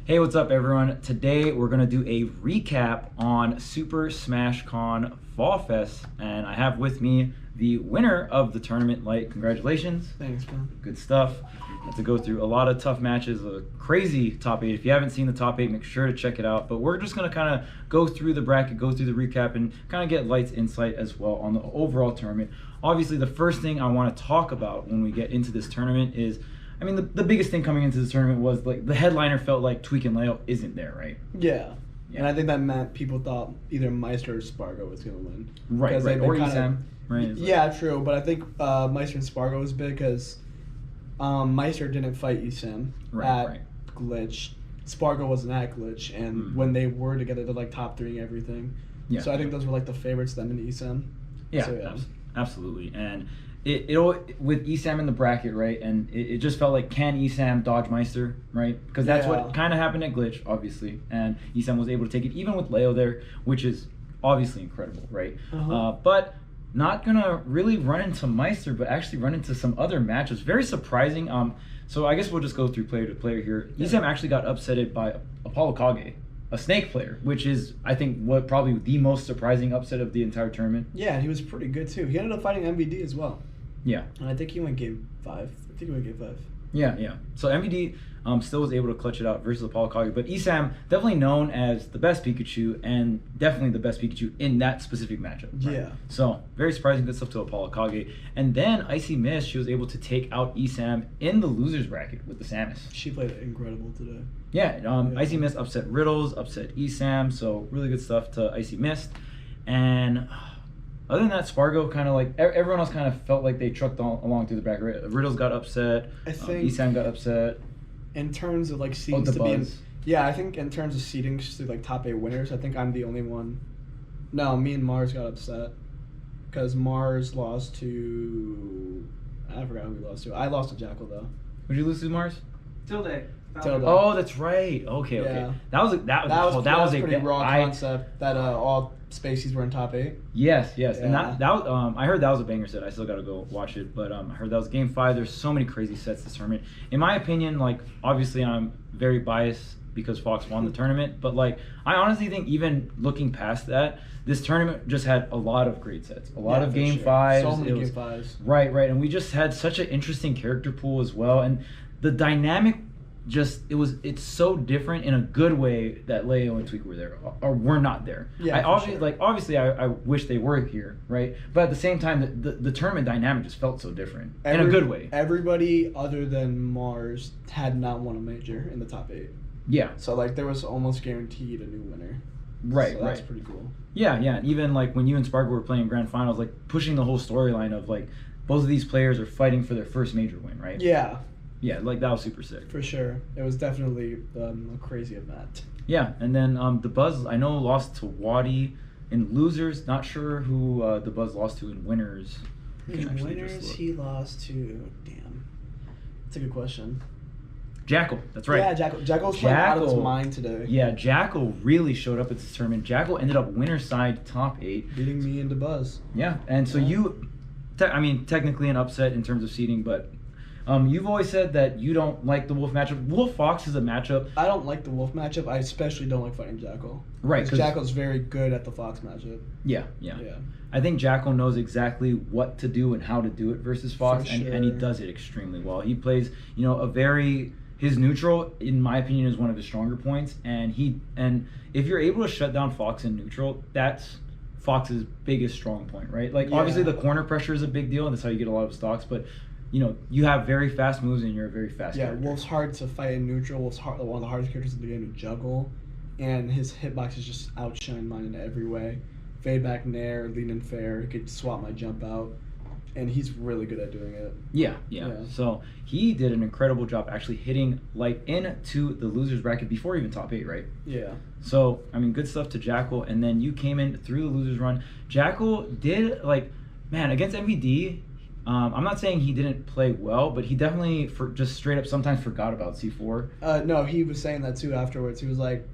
Hey, what's up everyone? Today we're going to do a recap on Super Smash Con Fall Fest, and I have with me the winner of the tournament. Light, congratulations. Thanks, man. Good stuff. Had to go through a lot of tough matches, a crazy top 8. If you haven't seen the top 8, make sure to check it out. But we're just going to kind of go through the bracket, go through the recap, and kind of get Light's insight as well on the overall tournament. Obviously, the first thing I want to talk about when we get into this tournament is, I mean, the biggest thing coming into this tournament was like the headliner felt like Tweak and Leo isn't there, right? Yeah. And I think that meant people thought either Meistr or Spargo was going to win. Right. Or Esam. Right. Yeah, true. But I think Meistr and Spargo was big because Meistr didn't fight Esam at Glitch. Spargo wasn't at Glitch. And when they were together, they're like top 3 and everything. Yeah. So I think those were like the favorites, them and Esam. Yeah, so, absolutely. And it with Esam in the bracket, right? And it just felt like, can Esam dodge Meistr, right? Because that's what kind of happened at Glitch, obviously. And Esam was able to take it, even with Leo there, which is obviously incredible, right? But not gonna really run into Meistr, but actually run into some other matches. Very surprising. So I guess we'll just go through player to player here. Esam actually got upsetted by Apollo Kage, a Snake player, which is, I think, what probably the most surprising upset of the entire tournament. Yeah, and he was pretty good too. He ended up fighting MVD as well. Yeah. And I think he went game 5. I think he went game 5. Yeah. So MVD still was able to clutch it out versus Apollo Kage. But Esam, definitely known as the best Pikachu, and definitely the best Pikachu in that specific matchup. Right? Yeah. So very surprising good stuff to Apollo Kage. And then Icy Mist, she was able to take out Esam in the losers bracket with the Samus. She played incredible today. Yeah. Icy Mist upset Riddles, upset Esam. So really good stuff to Icy Mist. And other than that, Spargo kind of like, everyone else kind of felt like they trucked along through the back. Riddles got upset. I think Esam got upset. In terms of like seedings to be in, I think in terms of seedings to like top 8 winners, I think I'm the only one. No, me and Mars got upset because Mars lost to, I forgot who we lost to. I lost to Jackal though. Would you lose to Mars? Tilde. Oh, that's right. Okay. Yeah. That was a pretty raw concept that all Spaceys were in top 8. Yes, yeah. And that was, I heard that was a banger set. I still got to go watch it, but I heard that was game 5. There's so many crazy sets this tournament. In my opinion, like obviously I'm very biased because Fox won the tournament, but like I honestly think even looking past that, this tournament just had a lot of great sets, a lot of game 5s. So many game 5s. Right, and we just had such an interesting character pool as well, and the dynamic. It's so different in a good way that Leo and Tweak were there or were not there. Yeah, obviously I wish they were here, right? But at the same time, the tournament dynamic just felt so different in a good way. Everybody other than Mars had not won a major in the top 8. Yeah. So like there was almost guaranteed a new winner. Right. So that's pretty cool. Yeah. Even like when you and Spargo were playing grand finals, like pushing the whole storyline of like both of these players are fighting for their first major win, right? Yeah. Yeah, like that was super sick. For sure. It was definitely a crazy event. Yeah, and then the Buzz, I know, lost to Wadi in losers. Not sure who the Buzz lost to in winners. In winners, he lost to, that's a good question. Jackal, that's right. Yeah, Jackal was playing out of his mind today. Yeah, Jackal really showed up at this tournament. Jackal ended up winner side top 8. Beating me into Buzz. Yeah, and so technically an upset in terms of seeding, but you've always said that you don't like the Wolf matchup. Wolf Fox is a matchup. I don't like the Wolf matchup. I especially don't like fighting Jackal. Right. Because Jackal's very good at the Fox matchup. Yeah. I think Jackal knows exactly what to do and how to do it versus Fox, and he does it extremely well. He plays, his neutral, in my opinion, is one of his stronger points, and if you're able to shut down Fox in neutral, that's Fox's biggest strong point, right? Like obviously the corner pressure is a big deal, and that's how you get a lot of stocks, but you have very fast moves and you're a very fast character. Wolf's hard to fight in neutral. Wolf's one of the hardest characters in the game to juggle, and his hitbox is just outshine mine in every way. Fade back nair, lean and fair. He could swap my jump out, and he's really good at doing it. Yeah. So he did an incredible job actually hitting Light into the losers bracket before even top 8, right? Yeah. So, I mean, good stuff to Jackal, and then you came in through the losers run. Jackal did, against MVD, I'm not saying he didn't play well, but he definitely just straight up sometimes forgot about C4. No, he was saying that too afterwards. He was like,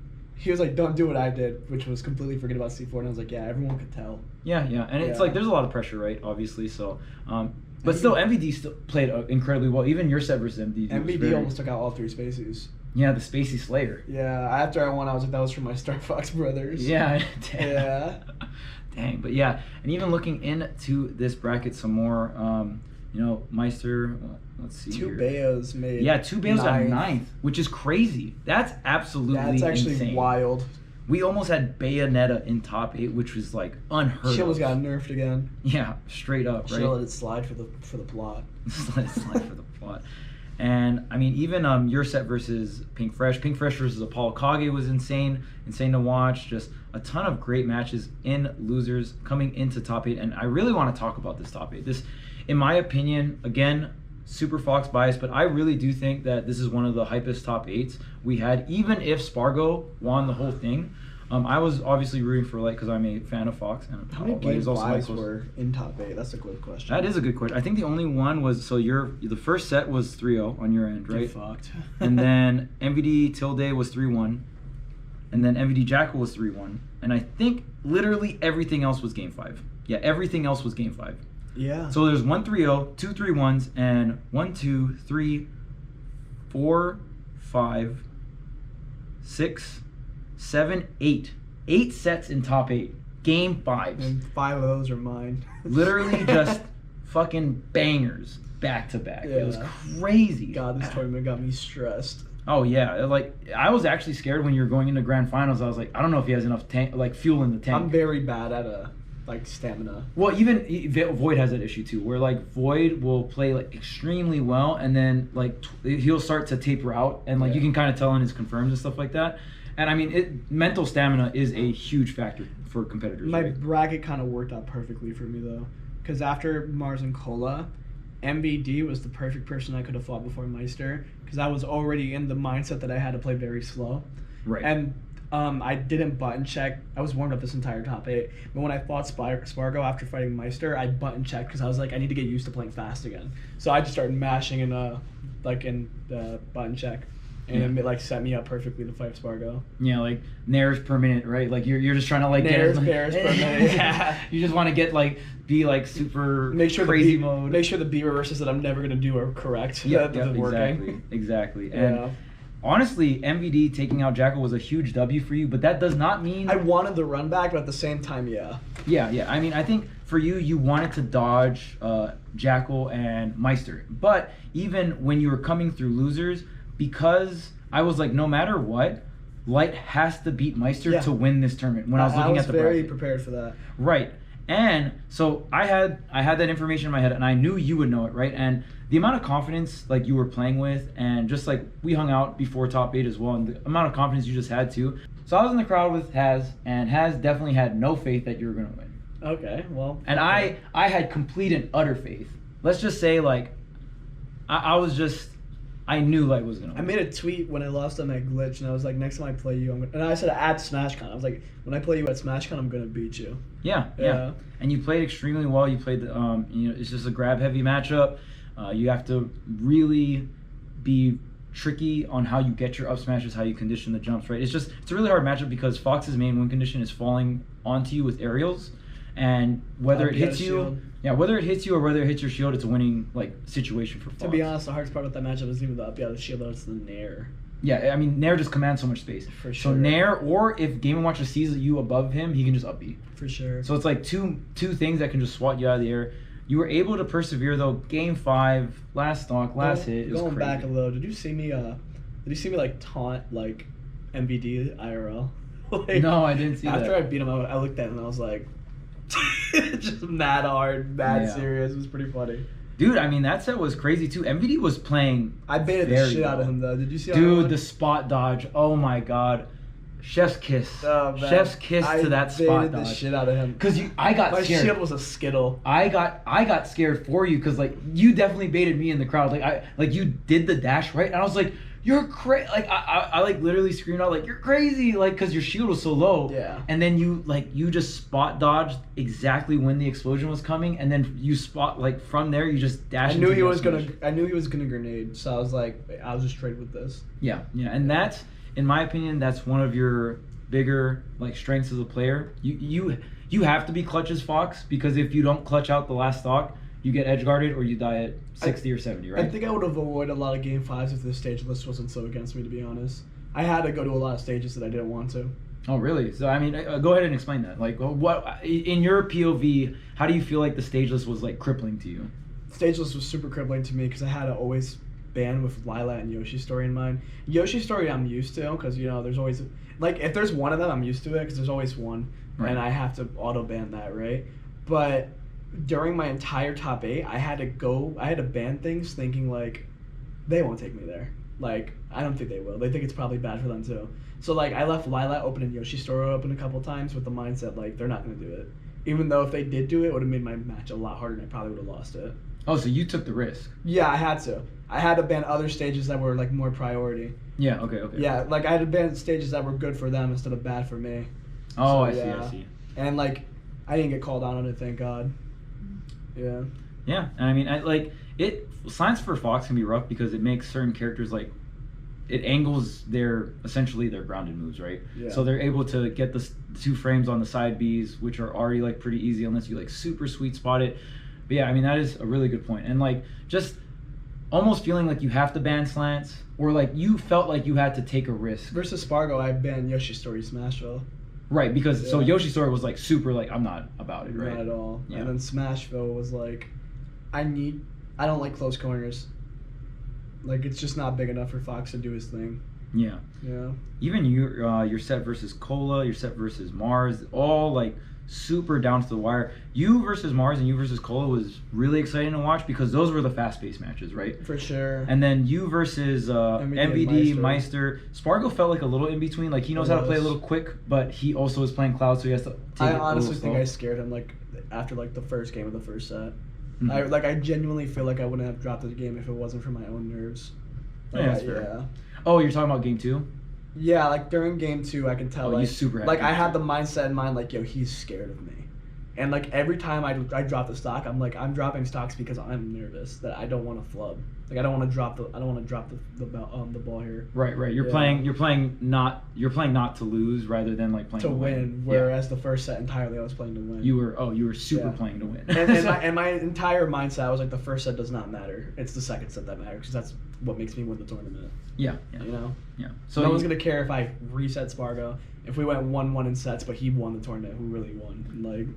don't do what I did, which was completely forget about C4. And I was like, yeah, everyone could tell. Yeah. And it's like, there's a lot of pressure, right? Obviously. So, but still, MVD still played incredibly well. Even your set versus MVD. MVD almost took out all 3 spaces. Yeah, the Spacey Slayer. Yeah, after I won, I was like, that was from my Star Fox brothers. Yeah. Yeah. Dang, but yeah, and even looking into this bracket some more, Meistr, let's see Two here. Bayos made. Yeah, two Bayos at 9th, which is crazy. That's absolutely That's actually insane. wild. We almost had Bayonetta in top 8, which was like unheard of. She almost got nerfed again. Yeah, straight up, right? She let it slide for the plot. Let it slide for the plot. And I mean, even your set versus Pink Fresh versus Apollo Kage was insane to watch. Just a ton of great matches in losers coming into top 8, and I really want to talk about this top 8. This, in my opinion, again, super Fox bias, but I really do think that this is one of the hypest top 8s we had. Even if Spargo won the whole thing, I was obviously rooting for because I'm a fan of Fox. And how many game fives were in top 8? That's a good question. That is a good question. I think the only one was the first set was 3-0 on your end, right? Get fucked. And then MVD Tilde was 3-1, and then MVD Jackal was 3-1, and I think literally everything else was game 5. Yeah, everything else was game 5. Yeah. So there's 1-3-0, 2 3-1s, and 1, 2, 3, 4, 5, 6, 7, 8. 8 sets in top 8. Game 5s. And 5 of those are mine. Literally just fucking bangers back to back. Yeah. It was crazy. God, this tournament got me stressed. Oh yeah, I was actually scared when you were going into grand finals. I was like, I don't know if he has enough fuel in the tank. I'm very bad at stamina. Well, even Void has that issue too, where Void will play extremely well, and then he'll start to taper out, and you can kind of tell in his confirms and stuff like that. And I mean, mental stamina is a huge factor for competitors. My right? bracket kind of worked out perfectly for me though, because after Mars and Cola, MBD was the perfect person I could have fought before Meistr, because I was already in the mindset that I had to play very slow. Right. And I didn't button check. I was warmed up this entire top 8, but when I fought Spargo after fighting Meistr, I button checked because I was like, I need to get used to playing fast again. So I just started mashing in the button check. And it set me up perfectly to fight Spargo. Yeah, Nairs per minute, right? You're just trying to Nairs per minute. Yeah. You just want to get be super crazy mode. Make sure the B reverses that I'm never gonna do are correct. Yeah, exactly. Yeah. And honestly, MVD taking out Jackal was a huge W for you, but that does not mean I wanted the run back, but at the same time, yeah. Yeah. I mean, I think for you wanted to dodge Jackal and Meistr, but even when you were coming through losers, because I was no matter what, Light has to beat Meistr to win this tournament. When I was looking at the bracket, I was very prepared for that. Right. And so I had that information in my head, and I knew you would know it, right? And the amount of confidence you were playing with, and just we hung out before top 8 as well, and the amount of confidence you just had too. So I was in the crowd with Haz, and Haz definitely had no faith that you were gonna win. Okay, well. And I had complete and utter faith. Let's just say I knew Light was gonna win. I made a tweet when I lost on that glitch, and I was like, next time I play you, and I said at SmashCon, I was like, when I play you at SmashCon, I'm gonna beat you. Yeah. And you played extremely well. You played it's just a grab heavy matchup. You have to really be tricky on how you get your up smashes, how you condition the jumps, right? It's a really hard matchup because Fox's main win condition is falling onto you with aerials, and whether it hits you or whether it hits your shield, it's a winning situation for Fox. To be honest, the hardest part about that matchup isn't even the up the shield, though, it's the Nair. Yeah, I mean, Nair just commands so much space. For sure. So Nair, or if Game & Watcher sees you above him, he can just up B. For sure. So it's two things that can just swat you out of the air. You were able to persevere though. Game 5, last stock, last hit. It was going crazy. Back a little, did you see me taunt MVD IRL? No, I didn't see that. After I beat him, I looked at him and I was like, just mad hard, mad serious. It was pretty funny. Dude, I mean, that set was crazy too. MVD was playing. I baited the shit out of him though. Did you see? Dude, the spot dodge. Oh my god. Chef's kiss. Oh, Chef's kiss to that spot dodge. I baited the shit out of him. Cause I got scared. My shield was a skittle. I got scared for you because you definitely baited me in the crowd. You did the dash right, and I was like, you're crazy. I literally screamed out you're crazy, because your shield was so low. Yeah. And then you just spot dodged exactly when the explosion was coming, and then you spot from there you just dashed. I knew he was gonna grenade, so I was like, I'll just trade with this. Yeah, and that's, in my opinion, that's one of your bigger strengths as a player. You have to be clutch as Fox, because if you don't clutch out the last stock, you get edge guarded or you die at 60 or 70, right? I think I would have avoided a lot of game 5s if the stage list wasn't so against me, to be honest. I had to go to a lot of stages that I didn't want to. Oh, really? So, I mean, go ahead and explain that. Like, what in your POV, how do you feel like the stage list was, like, crippling to you? Stage list was super crippling to me because I had to always ban with Lila and Yoshi's story in mind. Yoshi's story I'm used to because, you know, there's always... Like, if there's one of them, I'm used to it because there's always one. Right. And I have to auto-ban that, right? But during my entire top 8, I had to ban things thinking, like, they won't take me there. Like, I don't think they will. They think it's probably bad for them, too. So, like, I left Lila open and Yoshi's story open a couple times with the mindset, like, they're not going to do it. Even though if they did do it, it would have made my match a lot harder and I probably would have lost it. Oh, so you took the risk. Yeah, I had to. I had to ban other stages that were, like, more priority. Yeah, okay. Yeah, like, I had to ban stages that were good for them instead of bad for me. Oh, so, I see. And, like, I didn't get called out on it, thank God. Yeah. Yeah, and I mean, Science for Fox can be rough because it makes certain characters, like, it angles essentially their grounded moves, right? Yeah. So they're able to get the 2 frames on the side Bs, which are already, like, pretty easy unless you, like, super sweet spot it. But yeah, I mean, that is a really good point. And, like, just almost feeling like you have to ban slants, or, like, you felt like you had to take a risk. Versus Spargo, I banned Yoshi's story Smashville. Right, because so Yoshi's story was, like, super, like, I'm not about it, right? Not at all. Yeah. And then Smashville was like, I don't like close corners. Like, it's just not big enough for Fox to do his thing. Yeah. Yeah. Even your set versus Cola, your set versus Mars, all, like, super down to the wire. You versus Mars and you versus Cola was really exciting to watch because those were the fast-paced matches, right? For sure. And then you versus MVD, Meistr. Spargo felt like a little in between. Like, he knows how to play a little quick, but he also is playing Cloud, so he has to take it I honestly think slow. I scared him, like, after, like, the first game of the first set. Mm-hmm. I genuinely feel like I wouldn't have dropped the game if it wasn't for my own nerves. Like, Yeah, that's fair. Oh, you're talking about game 2? Yeah, like, during game 2, I can tell, like, you super had like, I game had two. the mindset in mind, like, yo, he's scared of me. And, like, every time I drop the stock, I'm like, I'm dropping stocks because I'm nervous that I don't want to flub. Like, I don't want to drop the ball here. Right. You're playing not to lose rather than, like, playing to win. Whereas the first set entirely I was playing to win. You were super playing to win. and my entire mindset was like, the first set does not matter. It's the second set that matters because that's what makes me win the tournament. Yeah. You know. Yeah. So no one's gonna care if I reset Spargo. If we went 1-1 in sets, but he won the tournament, who really won? Like.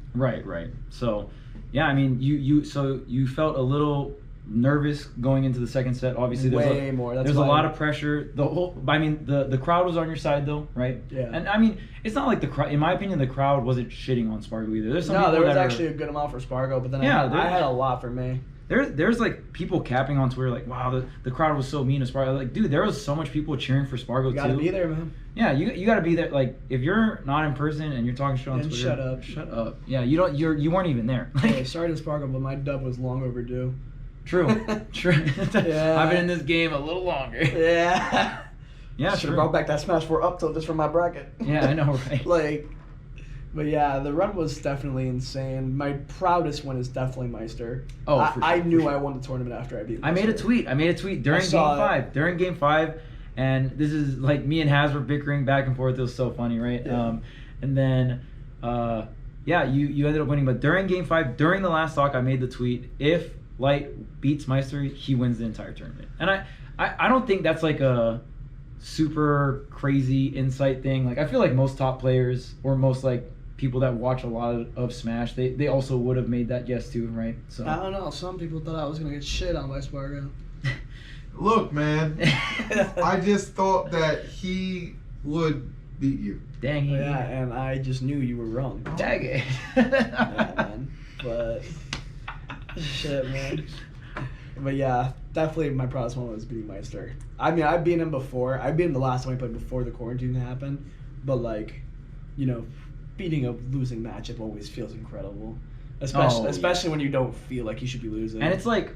Right. So, yeah, I mean, you felt a little nervous going into the second set. Obviously, there's a lot of pressure. The crowd was on your side though, right? Yeah. And I mean, it's not like the crowd. In my opinion, the crowd wasn't shitting on Spargo either. There was actually a good amount for Spargo, but then I had a lot for me. There's like people capping on Twitter like, wow, the crowd was so mean to Spargo. Like, dude, there was so much people cheering for Spargo too. You gotta be there, man. Yeah, you gotta be there. Like, if you're not in person and you're talking shit on Twitter, shut up. Yeah, you weren't even there. Hey, sorry to Spargo, but my dub was long overdue. True. Yeah. I've been in this game a little longer. Yeah. Yeah, should have brought back that Smash 4 up tilt just for my bracket. Yeah, I know, right? But yeah, the run was definitely insane. My proudest one is definitely Meistr. Oh, I knew I won the tournament after I beat Meistr. I made a tweet during game 5. During game 5, and this is like me and Haz were bickering back and forth. It was so funny, right? Yeah. And then, you ended up winning. But during game 5, during the last talk, I made the tweet: if Light beats Meistr, he wins the entire tournament. And I don't think that's like a super crazy insight thing. Like, I feel like most top players or most like people that watch a lot of Smash, they also would have made that guess too, right? So I don't know. Some people thought I was gonna get shit on by Spargo. Look, man, I just thought that he would beat you. Dang. Yeah, and I just knew you were wrong. Dang it. Yeah, man. But shit, man. But yeah, definitely my proudest moment was beating Meistr. I mean, I've beaten him before. I beat him the last time I played before the quarantine happened. But like, you know, beating a losing matchup always feels incredible. Especially when you don't feel like you should be losing. And it's like,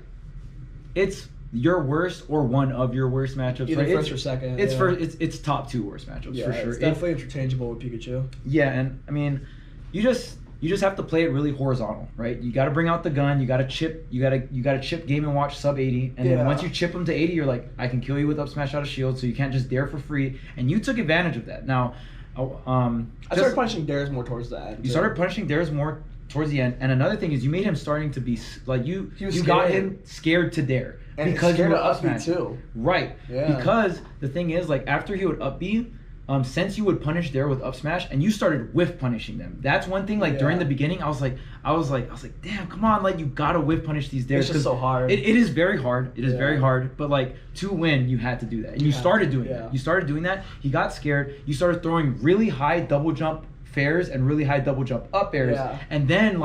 it's your worst or one of your worst matchups. Either right? first or second. It's top 2 worst matchups for sure. It's definitely interchangeable with Pikachu. Yeah, and I mean, you just have to play it really horizontal, right? You got to bring out the gun. You got to chip. You got to chip Game and Watch sub 80, and then once you chip them to 80, you're like, I can kill you with up smash out of shield. So you can't just dare for free. And you took advantage of that. Now, I started punishing dares more towards the end. You started punishing dares more towards the end. And another thing is you made him starting to be like you scared. got him scared to dare and because you scared were of up up smash. too. Right. Yeah. Because the thing is, like, after he would up B, since you would punish there with up smash, and you started whiff punishing them. That's one thing. Like during the beginning, I was like, damn, come on, like you gotta whiff punish these dares. It's just so hard. It is very hard. It is very hard. But like to win, you had to do that, and you started doing that. You started doing that. He got scared. You started throwing really high double jump fairs and really high double jump up airs, and then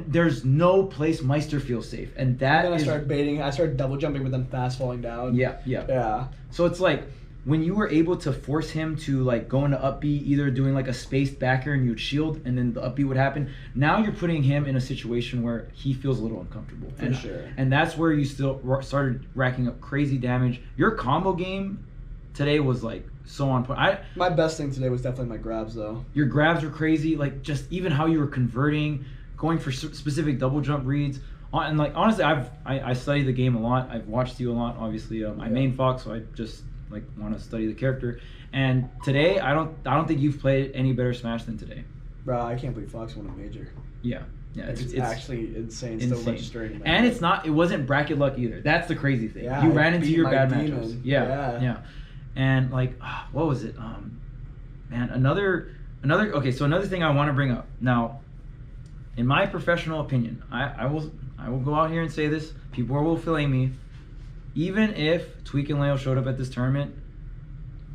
there's no place Meistr feels safe, and that. And then I started baiting. I started double jumping with them fast falling down. Yeah. So it's like, when you were able to force him to like go into up B, either doing like a spaced back air and you would shield and then the up B would happen, now you're putting him in a situation where he feels a little uncomfortable. For sure. And that's where you still started racking up crazy damage. Your combo game today was like so on point. My best thing today was definitely my grabs though. Your grabs were crazy, like just even how you were converting, going for specific double jump reads. And like honestly, I study the game a lot. I've watched you a lot. Obviously, I main Fox, so I just like want to study the character. And today, I don't think you've played any better Smash than today. Bro, I can't believe Fox won a major. Yeah, it's actually insane. Still registering. And it wasn't bracket luck either. That's the crazy thing. Yeah, you ran into your bad demon. matchups. Yeah. And like, what was it? Man, another. Okay, so another thing I want to bring up now. In my professional opinion, I will go out here and say this. People will flame me. Even if Tweak and Leo showed up at this tournament,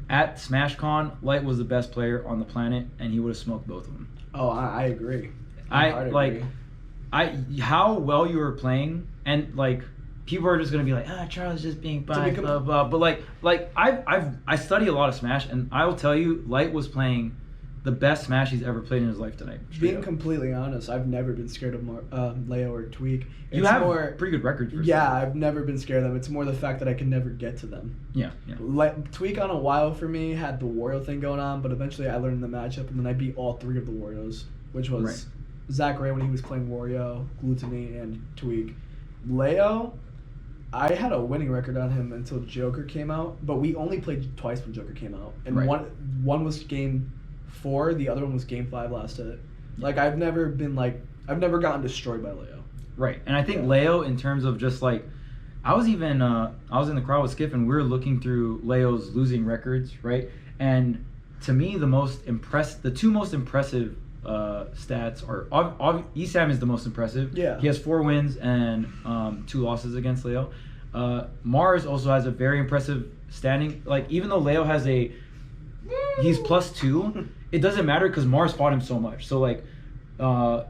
at SmashCon, Light was the best player on the planet, and he would have smoked both of them. Oh, I agree. How well you were playing, and like people are just gonna be like, Charles is just being biased, blah blah. But I study a lot of Smash, and I will tell you, Light was playing the best Smash he's ever played in his life tonight. Being completely honest, I've never been scared of Leo or Tweak. You have pretty good records. I've never been scared of them. It's more the fact that I can never get to them. Yeah. Tweak on a while for me had the Wario thing going on, but eventually I learned the matchup, and then I beat all three of the Warios, which was Zach Ray when he was playing Wario, Gluttony, and Tweak. Leo, I had a winning record on him until Joker came out, but we only played twice when Joker came out, and one was game 4, the other one was game 5 last hit. Like I've never gotten destroyed by Leo. Right, and I think Leo, in terms of just like, I was in the crowd with Skip, and we were looking through Leo's losing records, right? And to me, the two most impressive stats are Esam is the most impressive. Yeah, he has 4 wins and 2 losses against Leo. Mars also has a very impressive standing. Like even though Leo has he's +2, it doesn't matter because Mars fought him so much. So like.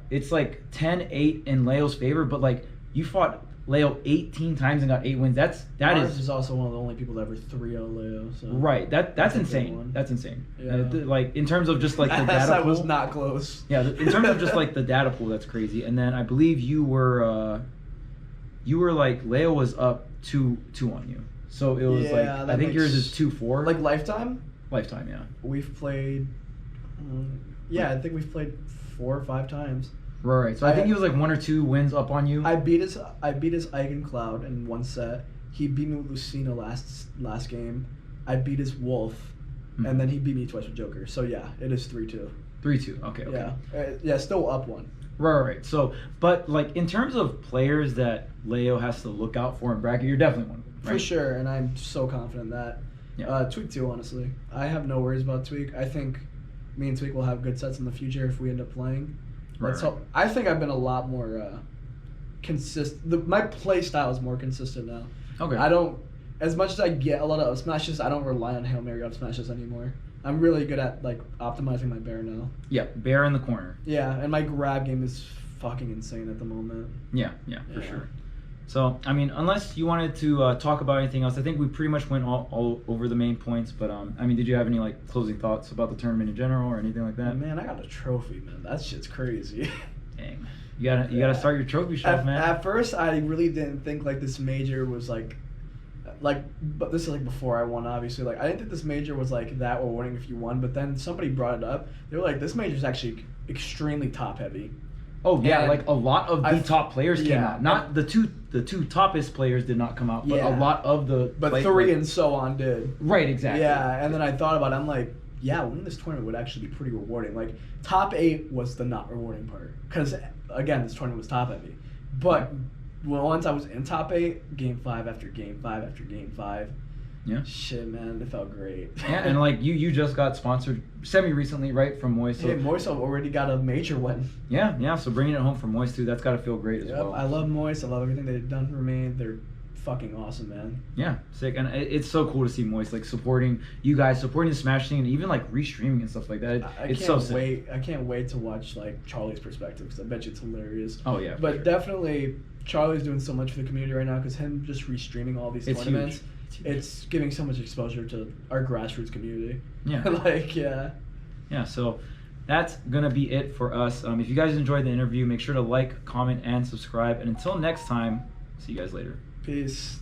It's like 10-8 in Leo's favor, but like you fought Leo 18 times and got 8 wins. Mars is also one of the only people that ever 3-0 Leo. So. Right, that's insane. That's insane. Yeah. like in terms of just like the data pool. Was not close. Yeah, in terms of just like the data pool, that's crazy. And then I believe you were like Leo was up 2 on you. So it was like I think yours is 2-4. Like lifetime. Lifetime, yeah. We've played. I think we've played 4 or 5 times. Right. So I think he was like 1 or 2 wins up on you. I beat his Eigen Cloud in one set. He beat me with Lucina last game. I beat his Wolf, and then he beat me twice with Joker. So yeah, it is 3-2. 3-2. Okay. Yeah. Still up 1. Right. So, but like in terms of players that Leo has to look out for in bracket, you're definitely one of them. Right? For sure, and I'm so confident in that. Yeah. Tweak too, honestly. I have no worries about Tweak. I think me and Tweak will have good sets in the future if we end up playing. Right. So I think I've been a lot more consistent. My play style is more consistent now. Okay. I don't, as much as I get a lot of up smashes, I don't rely on Hail Mary up smashes anymore. I'm really good at like optimizing my bear now. Yeah, bear in the corner. Yeah, and my grab game is fucking insane at the moment. Yeah, for sure. So, I mean, unless you wanted to talk about anything else, I think we pretty much went all over the main points. But, I mean, did you have any, like, closing thoughts about the tournament in general or anything like that? Man, I got a trophy, man. That shit's crazy. Dang. You gotta start your trophy shelf, man. At first, I really didn't think, like, this major was, like, but this is, like, before I won, obviously. Like, I didn't think this major was, like, that or winning if you won. But then somebody brought it up. They were like, this major's actually extremely top-heavy. Oh yeah, like a lot of the top players came out. Not the two toppest players did not come out, but a lot of the. But 3 and so on did. Right, exactly. Yeah, and then I thought about it. I'm like, yeah, winning this tournament would actually be pretty rewarding. Like, top 8 was the not rewarding part. Because, again, this tournament was top heavy. But once I was in top 8, game 5 after game 5 after game 5, yeah, shit, man, it felt great. Yeah, and like you just got sponsored semi-recently, right, from Moist. So, hey, Moist already got a major win. Yeah, so bringing it home from Moist, too, that's got to feel great as well. I love Moist. I love everything they've done for me. They're fucking awesome, man. Yeah, sick. And it's so cool to see Moist, like, supporting you guys, supporting the Smash thing, and even, like, restreaming and stuff like that. It's so sick. I can't wait to watch, like, Charlie's perspective, because I bet you it's hilarious. Oh, yeah. But sure. Definitely, Charlie's doing so much for the community right now, because him just restreaming all these tournaments, it's giving so much exposure to our grassroots community. Yeah. Like, yeah. Yeah, so that's going to be it for us. If you guys enjoyed the interview, make sure to like, comment, and subscribe. And until next time, see you guys later. Peace.